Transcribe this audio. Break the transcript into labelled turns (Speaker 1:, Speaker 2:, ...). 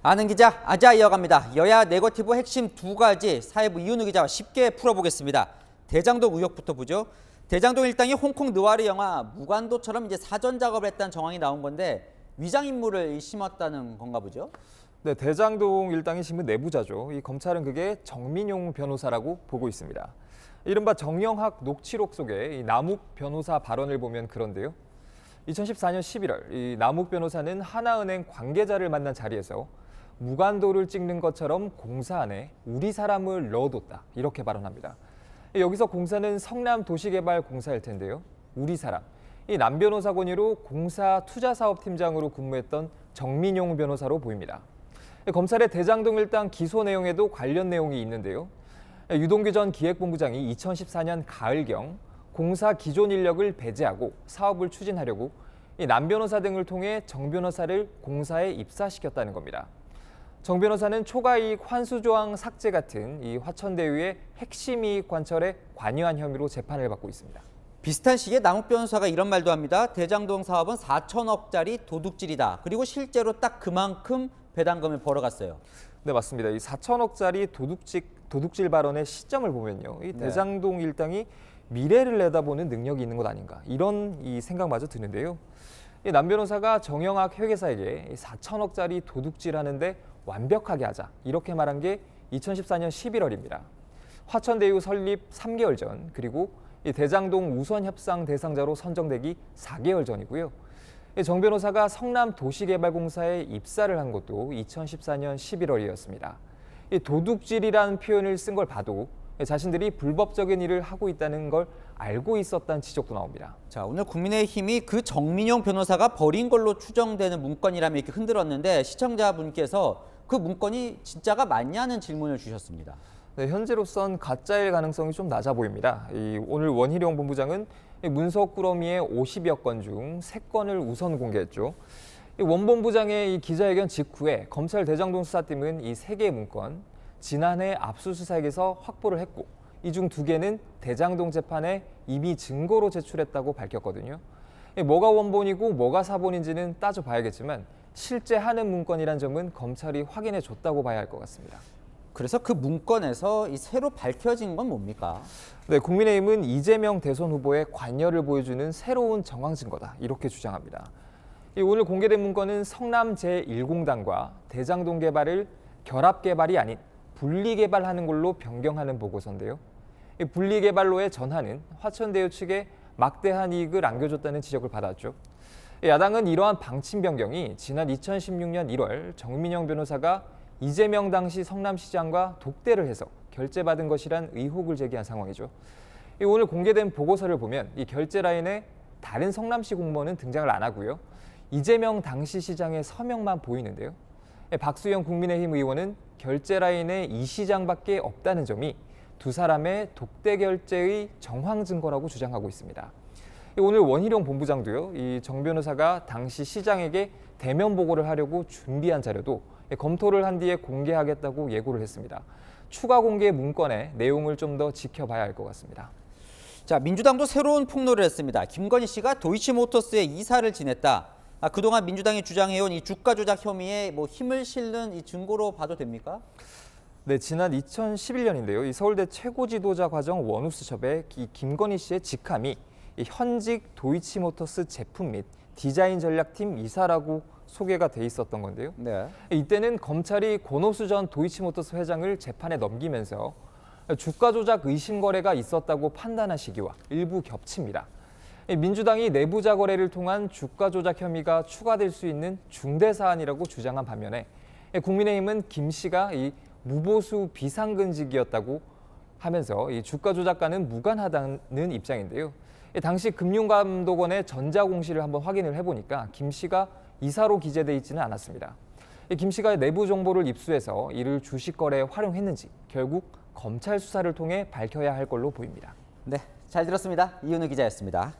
Speaker 1: 아는 기자 아자 이어갑니다. 여야 네거티브 핵심 두 가지 사회부 이은우 기자와 쉽게 풀어보겠습니다. 대장동 의혹부터 보죠. 대장동 일당이 홍콩 느와르 영화 무간도처럼 이제 사전 작업을 했다는 정황이 나온 건데 위장 임무를 심었다는 건가 보죠.
Speaker 2: 네, 대장동 일당이 신문 내부자죠. 이 검찰은 그게 정민용 변호사라고 보고 있습니다. 이른바 정영학 녹취록 속에 이 남욱 변호사 발언을 보면 그런데요. 2014년 11월 이 남욱 변호사는 하나은행 관계자를 만난 자리에서 무간도를 찍는 것처럼 공사 안에 우리 사람을 넣어뒀다 이렇게 발언합니다. 여기서 공사는 성남도시개발공사일 텐데요. 우리 사람, 이 남 변호사 권유로 공사 투자사업팀장으로 근무했던 정민용 변호사로 보입니다. 검찰의 대장동 일당 기소 내용에도 관련 내용이 있는데요. 유동규 전 기획본부장이 2014년 가을경 공사 기존 인력을 배제하고 사업을 추진하려고 이 남 변호사 등을 통해 정 변호사를 공사에 입사시켰다는 겁니다. 정 변호사는 초과이익 환수조항 삭제 같은 이 화천대유의 핵심 이익 관철에 관여한 혐의로 재판을 받고 있습니다.
Speaker 1: 비슷한 시기에 남욱 변호사가 이런 말도 합니다. 대장동 사업은 4천억짜리 도둑질이다. 그리고 실제로 딱 그만큼 배당금을 벌어갔어요.
Speaker 2: 네, 맞습니다. 이 4천억짜리 도둑질 발언의 시점을 보면요. 이 대장동 일당이 미래를 내다보는 능력이 있는 것 아닌가 이런 이 생각마저 드는데요. 이 남 변호사가 정영학 회계사에게 4천억짜리 도둑질하는데 완벽하게 하자 이렇게 말한 게 2014년 11월입니다. 화천대유 설립 3개월 전 그리고 이 대장동 우선 협상 대상자로 선정되기 4개월 전이고요. 정 변호사가 성남도시개발공사에 입사를 한 것도 2014년 11월이었습니다. 이 도둑질이라는 표현을 쓴 걸 봐도 자신들이 불법적인 일을 하고 있다는 걸 알고 있었다는 지적도 나옵니다.
Speaker 1: 자, 오늘 국민의힘이 그 정민용 변호사가 버린 걸로 추정되는 문건이라며 이렇게 흔들었는데 시청자분께서 그 문건이 진짜가 맞냐는 질문을 주셨습니다.
Speaker 2: 네, 현재로선 가짜일 가능성이 좀 낮아 보입니다. 오늘 원희룡 본부장은 문서 꾸러미의 50여 건 중 3건을 우선 공개했죠. 원 본부장의 이 기자회견 직후에 검찰 대장동 수사팀은 이 3개의 문건 지난해 압수수색에서 확보를 했고 이 중 2개는 대장동 재판에 이미 증거로 제출했다고 밝혔거든요. 뭐가 원본이고 뭐가 사본인지는 따져봐야겠지만 실제 하는 문건이란 점은 검찰이 확인해 줬다고 봐야 할 것 같습니다.
Speaker 1: 그래서 그 문건에서 이 새로 밝혀진 건 뭡니까?
Speaker 2: 네, 국민의힘은 이재명 대선 후보의 관여를 보여주는 새로운 정황 증거다 이렇게 주장합니다. 오늘 공개된 문건은 성남 제1공단과 대장동 개발을 결합 개발이 아닌 분리 개발하는 걸로 변경하는 보고서인데요. 분리 개발로의 전환은 화천대유 측에 막대한 이익을 안겨줬다는 지적을 받았죠. 야당은 이러한 방침 변경이 지난 2016년 1월 정민영 변호사가 이재명 당시 성남시장과 독대를 해서 결재받은 것이란 의혹을 제기한 상황이죠. 오늘 공개된 보고서를 보면 이 결재 라인에 다른 성남시 공무원은 등장을 안 하고요. 이재명 당시 시장의 서명만 보이는데요. 박수영 국민의힘 의원은 결재 라인에 이 시장밖에 없다는 점이 두 사람의 독대 결재의 정황 증거라고 주장하고 있습니다. 오늘 원희룡 본부장도요. 이 정 변호사가 당시 시장에게 대면 보고를 하려고 준비한 자료도 검토를 한 뒤에 공개하겠다고 예고를 했습니다. 추가 공개 문건의 내용을 좀 더 지켜봐야 할 것 같습니다.
Speaker 1: 자, 민주당도 새로운 폭로를 했습니다. 김건희 씨가 도이치모터스의 이사를 지냈다. 그동안 민주당이 주장해온 이 주가 조작 혐의에 힘을 실는 이 증거로 봐도 됩니까?
Speaker 2: 네, 지난 2011년인데요. 이 서울대 최고 지도자 과정 원우수첩에 이 김건희 씨의 직함이 이 현직 도이치모터스 제품 및 디자인 전략팀 이사라고 소개가 돼 있었던 건데요.
Speaker 1: 네.
Speaker 2: 이때는 검찰이 권오수 전 도이치모터스 회장을 재판에 넘기면서 주가 조작 의심 거래가 있었다고 판단한 시기와 일부 겹칩니다. 민주당이 내부자 거래를 통한 주가 조작 혐의가 추가될 수 있는 중대 사안이라고 주장한 반면에 국민의힘은 김 씨가 이 무보수 비상근직이었다고 하면서 이 주가 조작과는 무관하다는 입장인데요. 당시 금융감독원의 전자공시를 한번 확인을 해보니까 김 씨가 이사로 기재돼 있지는 않았습니다. 김 씨가 내부 정보를 입수해서 이를 주식 거래에 활용했는지 결국 검찰 수사를 통해 밝혀야 할 걸로 보입니다.
Speaker 1: 네, 잘 들었습니다. 이은우 기자였습니다.